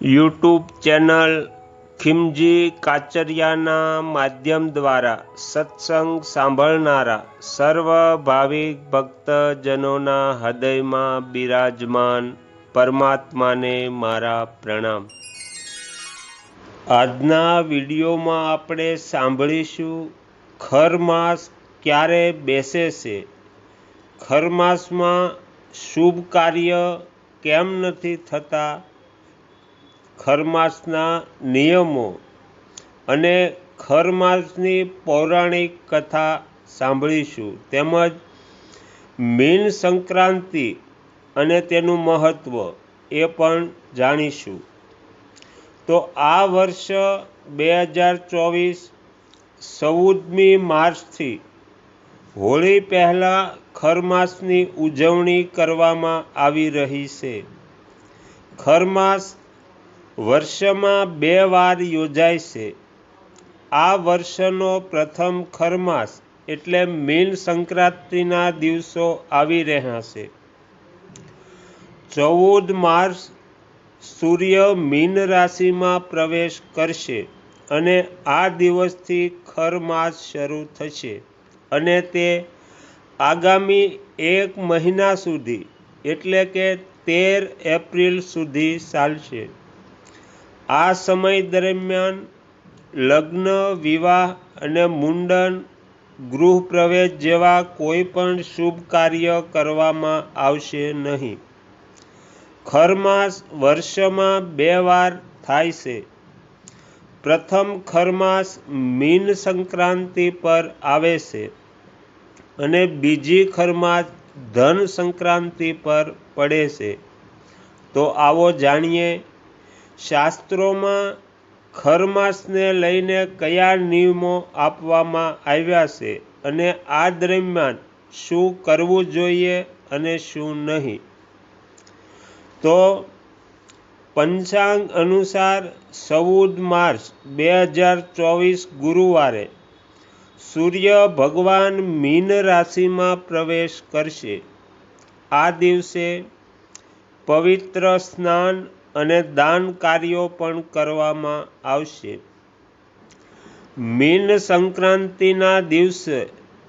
YouTube channel Khimji કાચરિયાના માધ્યમ દ્વારા સત્સંગ સાંભળનારા સર્વ ભાવિક ભક્તજનોના હૃદયમાં બિરાજમાન પરમાત્માને મારા પ્રણામ। આજના વિડીયોમાં આપણે સાંભળીશું ખરમાસ ક્યારે બેસે છે, ખરમાસમાં શુભ કાર્ય કેમ નથી થતા, ખરમાસના નિયમો અને ખરમાસની પૌરાણિક કથા સાંભળીશું, તેમજ મીન સંક્રાંતિ અને તેનું મહત્ત્વ એ પણ જાણીશું। તો આ વર્ષ 2024 14મી માર્ચથી હોળી પહેલાં ખરમાસની ઉજવણી કરવામાં આવી રહી છે। ખરમાસ વર્ષમાં 2 વાર યોજાય છે। આ વર્ષનો પ્રથમ ખરમાસ એટલે મીન સંક્રાંતિના દિવસો આવી રહ્યા છે। 14 માર્ચ સૂર્ય મીન રાશિમાં પ્રવેશ કરશે અને આ દિવસથી ખરમાસ શરૂ થશે અને તે આગામી 1 મહિના સુધી એટલે કે 13 એપ્રિલ સુધી ચાલશે। આ સમય દરમિયાન લગ્ન, વિવાહ અને મુંડન, ગૃહ પ્રવેશ જેવા કોઈ પણ શુભ કાર્ય કરવામાં આવશે નહીં। ખરમાસ વર્ષમાં 2 વાર થાય છે। પ્રથમ ખરમાસ મીન સંક્રાંતિ પર આવે છે અને બીજી ખરમાસ ધન સંક્રાંતિ પર પડે છે। તો આવો જાણીએ શાસ્ત્રોમાં ખરમાસને લઈને કયા નિયમો આપવામાં આવ્યા છે અને આ દરમિયાન શું કરવું જોઈએ અને શું નહીં। તો પંચાંગ અનુસાર 14 માર્ચ 2024 ગુરુવારે સૂર્ય ભગવાન મીન રાશિમાં પ્રવેશ કરશે। આ દિવસે પવિત્ર સ્નાન અને દાન કાર્યો પણ કરવામાં આવશે। મીન સંક્રાંતિના દિવસે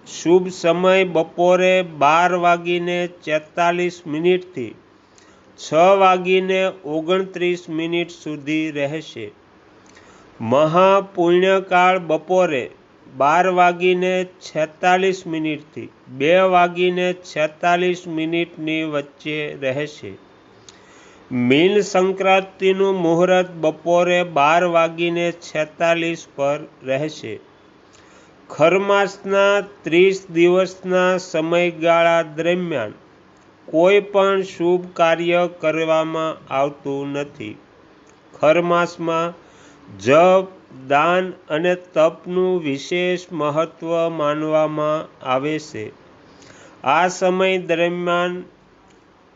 શુભ સમય બપોરે 12:43 થી 6:29 સુધી રહેશે। મહાપુણ્યકાળ બપોરે 12:46 થી 2:46 વચ્ચે રહેશે। મીન સંક્રાંતિનું મુહૂર્ત બપોરે 12:46 પર રહેશે। ખરમાસના 30 દિવસના સમયગાળા દરમિયાન કોઈ પણ શુભ કાર્ય કરવામાં આવતું નથી। ખરમાસમાં જપ, દાન અને તપનું વિશેષ મહત્ત્વ માનવામાં આવે છે। આ સમય દરમિયાન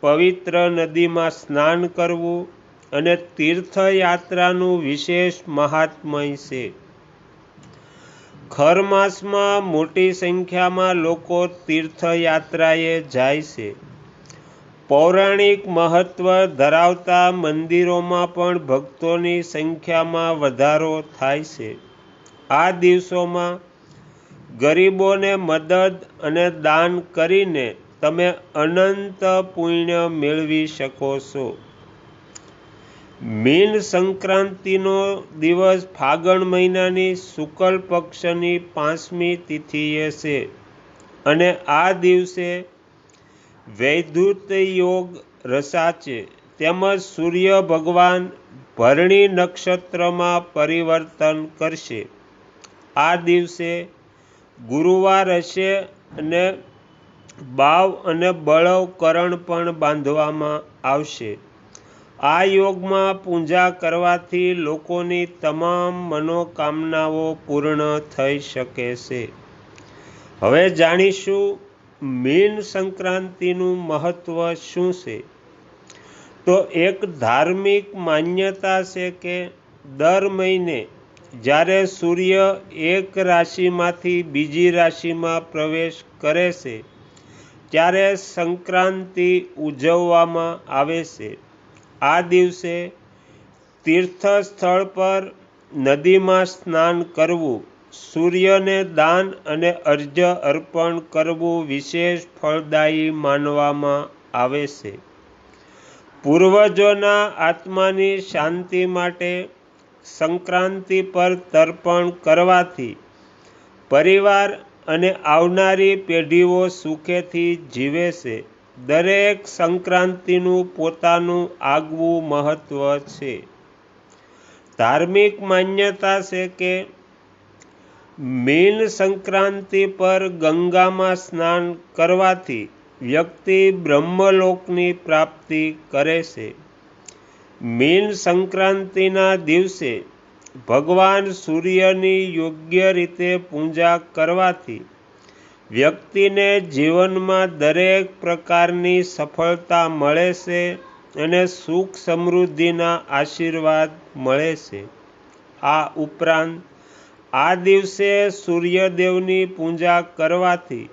પવિત્ર નદીમાં સ્નાન કરવું અને તીર્થયાત્રાનું વિશેષ મહાત્મય છે। ખરમાસમાં મોટી સંખ્યામાં લોકો તીર્થયાત્રાએ જાય છે। પૌરાણિક મહત્ત્વ ધરાવતા મંદિરોમાં પણ ભક્તોની સંખ્યામાં વધારો થાય છે। આ દિવસોમાં ગરીબોને મદદ અને દાન કરીને તમે અનંત પુણ્ય મેળવી શકો છો। મીન સંક્રાંતિનો દિવસ ફાગણ મહિનાની શુક્લ પક્ષની 5મી તિથિએ છે અને આ દિવસે વૈધૂત યોગ રચાશે તેમજ સૂર્ય ભગવાન ભરણી નક્ષત્રમાં પરિવર્તન કરશે। આ દિવસે ગુરુવાર હશે અને બાવ અને બળવ કરણ પણ બાંધવામાં આવશે। આ યોગમાં પૂજા કરવાથી લોકોની તમામ મનોકામનાઓ પૂર્ણ થઈ શકે છે। હવે જાણીશું મીન સંક્રાંતિનું મહત્ત્વ શું છે। તો એક ધાર્મિક માન્યતા છે કે દર મહિને જ્યારે સૂર્ય એક રાશિમાંથી બીજી રાશિમાં પ્રવેશ કરે છે ત્યારે સંક્રાંતિ ઉજવવામાં આવે છે। આ દિવસે તીર્થસ્થળ પર નદીમાં સ્નાન કરવું, સૂર્યને દાન અને અર્ઘ્ય અર્પણ કરવું વિશેષ ફળદાયી માનવામાં આવે છે. પૂર્વજોના આત્માની શાંતિ માટે સંક્રાંતિ પર તર્પણ કરવાથી પરિવાર અને આવનારી પેઢીઓ સુખેથી જીવે છે. દરેક સંક્રાંતિનું પોતાનું આગવું મહત્વ છે. ધાર્મિક માન્યતા છે કે મીન સંક્રાંતિ પર ગંગામાં સ્નાન કરવાથી વ્યક્તિ બ્રહ્મલોકની પ્રાપ્તિ કરે છે. મીન સંક્રાંતિના દિવસે ભગવાન સૂર્યની યોગ્ય રીતે પૂજા કરવાથી વ્યક્તિને જીવનમાં દરેક પ્રકારની સફળતા મળે છે અને સુખ સમૃદ્ધિના આશીર્વાદ મળે છે. આ ઉપરાંત આ દિવસે સૂર્યદેવની પૂજા કરવાથી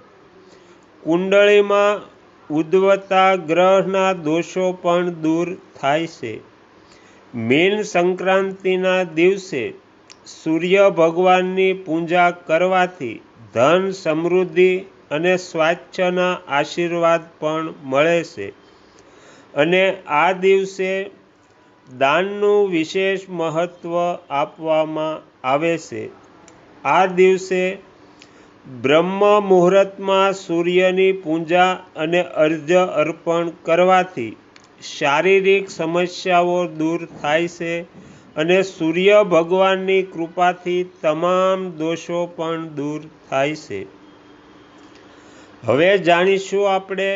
કુંડળીમાં ઉદ્ભવતા ગ્રહના દોષો પણ દૂર થાય છે. મીન સંક્રાંતિના દિવસે સૂર્ય ભગવાનની પૂજા કરવાથી ધન, સમૃદ્ધિ અને સ્વાસ્થ્યના આશીર્વાદ પણ મળે છે અને આ દિવસે દાનનું વિશેષ મહત્વ આપવામાં આવે છે. આ દિવસે બ્રહ્મ મુહૂર્તમાં સૂર્યની પૂજા અને અર્ઘ્ય અર્પણ કરવાથી શારીરિક સમસ્યાઓ દૂર થાય છે અને સૂર્ય ભગવાનની કૃપાથી તમામ દોષો પણ દૂર થાય છે. હવે જાણીશું આપણે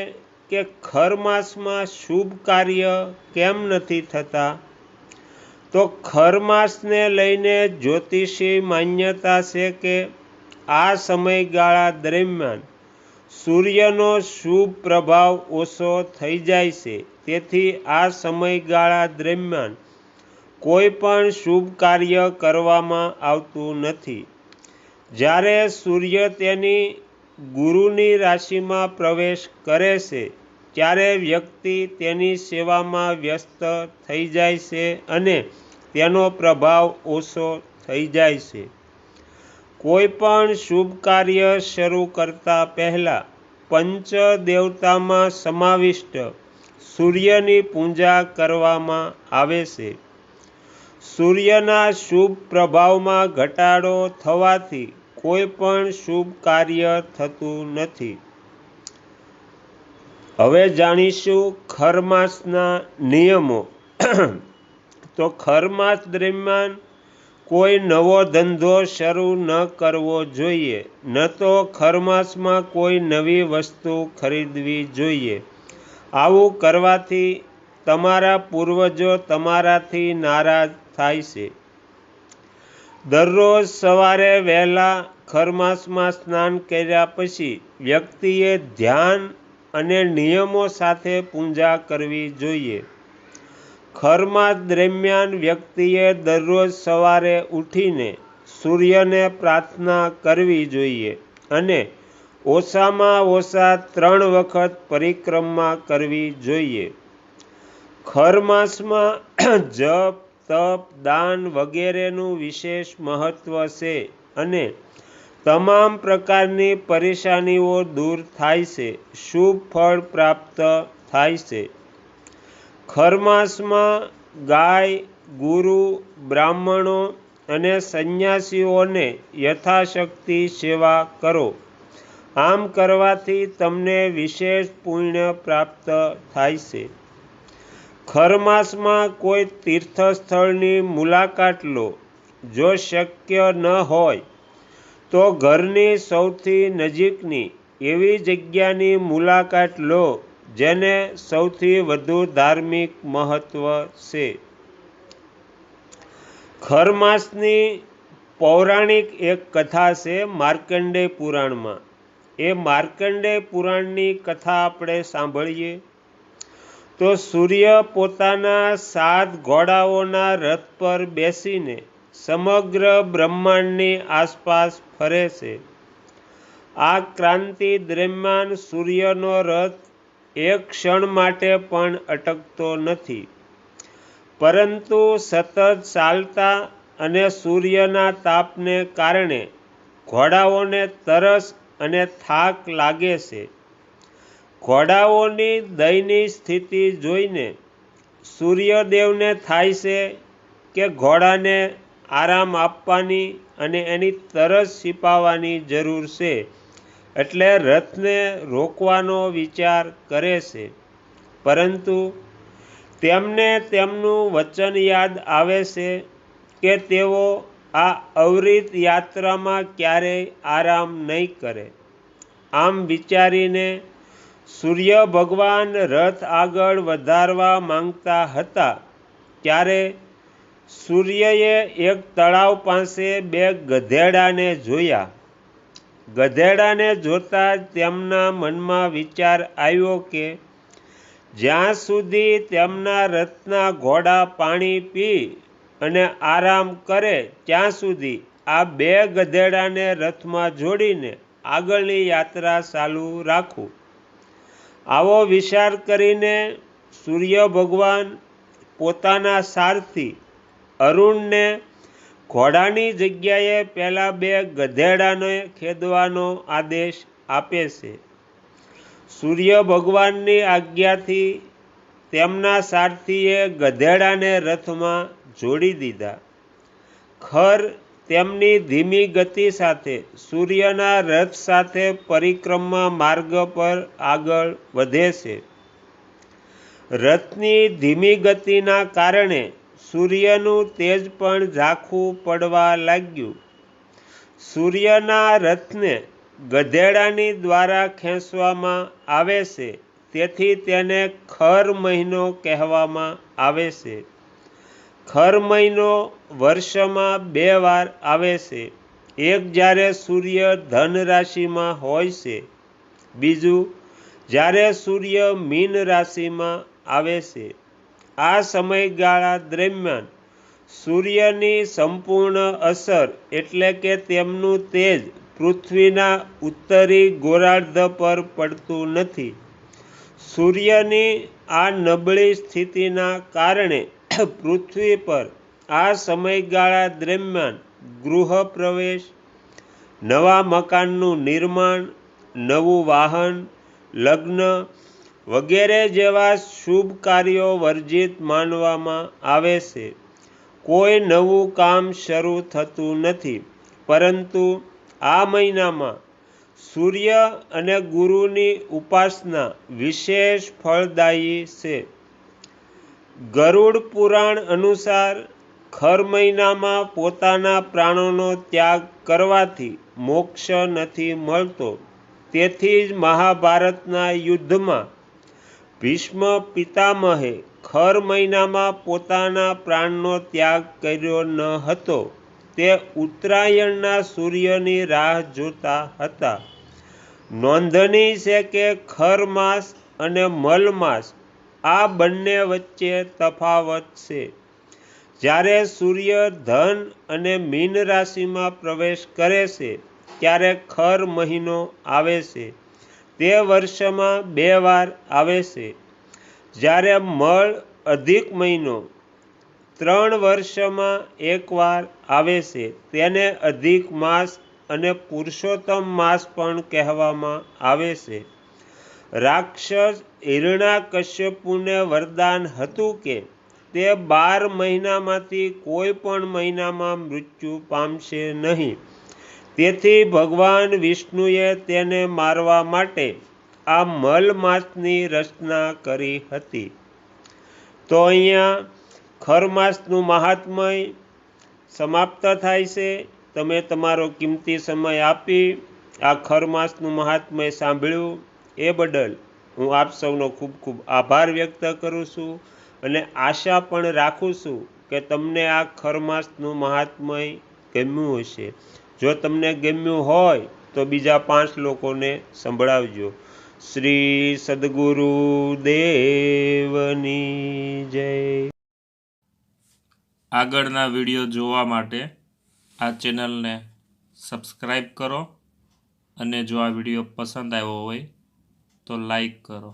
કે ખર માસમાં શુભ કાર્ય કેમ નથી થતા. તો ખર માસને લઈને જ્યોતિષી માન્યતા છે કે આ સમયગાળા દરમિયાન સૂર્યનો શુભ પ્રભાવ ઓછો થઈ જાય છે. તેથી આ સમયગાળા દરમિયાન કોઈ પણ શુભ કાર્ય કરવામાં આવતું નથી. જ્યારે સૂર્ય તેની ગુરુની રાશિમાં પ્રવેશ કરે છે ત્યારે વ્યક્તિ તેની સેવામાં વ્યસ્ત થઈ જાય છે અને તેનો પ્રભાવ ઓછો થઈ જાય છે. કોઈ પણ શુભ કાર્ય શરૂ કરતા પહેલા પંચ દેવતામાં સમાવિષ્ટ સૂર્યની પૂજા કરવામાં આવે છે. સૂર્યના શુભ પ્રભાવમાં ઘટાડો થવાથી કોઈ પણ શુભ કાર્ય થતું નથી. હવે જાણીશું ખર માસના નિયમો. તો ખર માસ દરમિયાન કોઈ નવો ધંધો શરૂ ન કરવો જોઈએ, ન તો ખર માસમાં કોઈ નવી વસ્તુ ખરીદવી જોઈએ. આવું કરવાથી તમારા પૂર્વજો તમારાથી નારાજ થાય છે. દરરોજ સવારે વહેલા ખર માસમાં સ્નાન કર્યા પછી વ્યક્તિએ ધ્યાન અને નિયમો સાથે પૂજા કરવી જોઈએ. ખર માસ દરમિયાન વ્યક્તિએ દરરોજ સવારે ઉઠીને સૂર્યને પ્રાર્થના કરવી જોઈએ અને ઓછામાં ઓછા 3 વખત પરિક્રમા કરવી જોઈએ. ખર માસમાં જપ, તપ, દાન વગેરેનું વિશેષ મહત્વ છે અને તમામ પ્રકારની પરેશાનીઓ દૂર થાય છે, શુભ ફળ પ્રાપ્ત થાય છે. ખર માસમાં ગાય, ગુરુ, બ્રાહ્મણો અને સંન્યાસીઓને યથાશક્તિ સેવા કરો. આમ કરવાથી તમને વિશેષ પુણ્ય પ્રાપ્ત થાય છે. ખર માસમાં કોઈ તીર્થસ્થળની મુલાકાત લો. જો શક્ય ન હોય તો ઘરની સૌથી નજીકની એવી જગ્યાની મુલાકાત લો જેને સૌથી વધુ ધાર્મિક મહત્વ છે. ખર માસની પૌરાણિક એક કથા છે માર્કંડેય પુરાણમાં. એ માર્કંડેય પુરાણની કથા આપણે સાંભળીએ. તો સૂર્ય પોતાના 7 ઘોડાઓના રથ પર બેસીને સમગ્ર બ્રહ્માંડની આસપાસ ફરે છે. આ ક્રાંતિ દરમિયાન સૂર્યનો રથ એક ક્ષણ માટે પણ અટકતો નથી. પરંતુ સતત ચાલતા અને સૂર્યના તાપને કારણે ઘોડાઓને તરસ અને થાક લાગે છે. ઘોડાઓની દયનીય સ્થિતિ જોઈને સૂર્યદેવને થાય છે કે ઘોડાને આરામ આપવાની અને એની તરસ છીપાવવાની જરૂર છે, એટલે રથને રોકવાનો વિચાર કરે છે. પરંતુ તેમને તેમનું વચન યાદ આવે છે કે તેઓ આ અવિરત યાત્રામાં ક્યારેય આરામ નહીં કરે. આમ વિચારીને સૂર્ય ભગવાન રથ આગળ વધારવા માંગતા હતા ત્યારે સૂર્યએ એક તળાવ પાસે 2 ગધેડાને જોયા. ગધેડાને જોતા તેમના મનમાં વિચાર આવ્યો કે જ્યાં સુધી તેમના રથના ઘોડા પાણી પી અને આરામ કરે ત્યાં સુધી આ 2 ગધેડાને રથમાં જોડીને આગળની યાત્રા ચાલુ રાખું. આવો વિચાર કરીને સૂર્ય ભગવાન પોતાના સારથી અરુણને ઘોડાની જગ્યાએ પેલા 2 ગધેડાને ખેદવાનો આદેશ આપે છે. સૂર્ય ભગવાનની આજ્ઞાથી તેમના સારથીએ ગધેડાને રથમાં જોડી દીધા. ખર તેમની ધીમી ગતિ સાથે સૂર્યના રથ સાથે પરિક્રમા માર્ગ પર આગળ વધે છે. રથની ધીમી ગતિના કારણે સૂર્યનું તેજ પણ ઝાંખું પડવા લાગ્યું. સૂર્યના રથને ગધેડાની દ્વારા ખેંચવામાં આવે છે, તેથી તેને ખર મહિનો કહેવામાં આવે છે. ખર મહિનો વર્ષમાં 2 વાર આવે છે. એક જ્યારે સૂર્ય ધન રાશિમાં હોય છે, બીજું જ્યારે સૂર્ય મીન રાશિમાં આવે છે. આ સમયગાળા દરમિયાન સૂર્યની સંપૂર્ણ અસર એટલે કે તેમનું તેજ પૃથ્વીના ઉત્તરી ગોળાર્ધ પર પડતું નથી. સૂર્યની આ નબળી સ્થિતિના કારણે પૃથ્વી પર આ સમયગાળા દરમિયાન ગૃહ પ્રવેશ, નવા મકાનનું નિર્માણ, નવું વાહન, લગ્ન વગેરે જેવા શુભ કાર્યો વર્જિત માનવામાં આવે છે. કોઈ નવું કામ શરૂ થતું નથી. પરંતુ આ મહિનામાં સૂર્ય અને ગુરુની ઉપાસના વિશેષ ફળદાયી છે. ગરુડ પુરાણ અનુસાર ખર મહિનામાં પોતાના પ્રાણોનો ત્યાગ કરવાથી મોક્ષ નથી મળતો. તેથી જ મહાભારતના યુદ્ધમાં ભીષ્મ પિતામહે ખર મહિનામાં પોતાના પ્રાણનો ત્યાગ કર્યો ન હતો. તે ઉત્તરાયણના સૂર્યની રાહ જોતા હતા. નોંધનીય છે કે ખર માસ અને મલ માસ આ બંને વચ્ચે તફાવત છે. જ્યારે સૂર્ય ધન અને મીન રાશિમાં પ્રવેશ કરે છે ત્યારે ખર મહિનો આવે છે. તે વર્ષમાં 2 વાર આવે છે. જ્યારે મળ અધિક મહિનો 3 વર્ષમાં 1 વાર આવે છે. તેને અધિક માસ અને પુરુષોત્તમ માસ પણ કહેવામાં આવે છે. રાક્ષસ હિરણ્યકશ્યપુને વરદાન હતું કે તે 12 મહિનામાંથી કોઈ પણ મહિનામાં મૃત્યુ પામશે નહીં. તેથી ભગવાન વિષ્ણુએ તેને મારવા માટે આ મલ માસની રચના કરી હતી. તો અહીંયા ખર માસનું મહાત્મય સમાપ્ત થાય છે. તમે તમારો કિંમતી સમય આપી આ ખર માસનું મહાત્મય સાંભળ્યું એ બદલ હું આપ સૌનો ખૂબ ખૂબ આભાર વ્યક્ત કરું છું અને આશા પણ રાખું છું કે તમને આ ખર માસનું મહાત્મય ગમ્યું હશે. જો તમને ગમ્યું હોય તો બીજા 5 લોકોને સંભળાવજો. શ્રી સદગુરુ દેવની જય. આગળના વિડીયો જોવા માટે આ ચેનલને સબસ્ક્રાઈબ કરો અને જો આ વિડીયો પસંદ આવ્યો હોય તો લાઈક કરો.